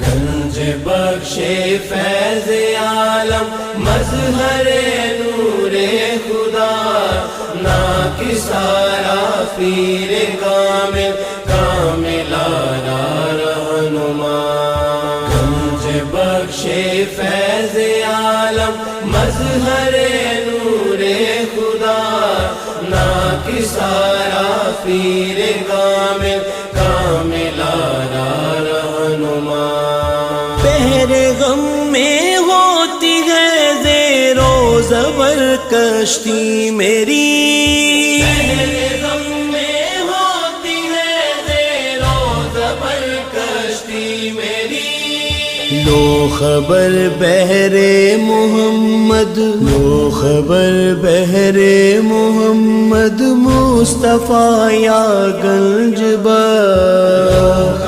گنج بخش فیض عالم مظہر نور خدا ناکسارا پیر کامل کاملارا رہنما گنج بخش فیض عالم مظہر نور خدا ناکسارا پیر کامل کاملارا رہنما بحر غم میں ہوتی ہے زیر و زبر کشتی میری، بحر غم میں ہوتی ہے زیر و زبر کشتی میری، لو خبر بحر محمد، لو خبر بحر محمد مصطفیٰ یا گنج بخش،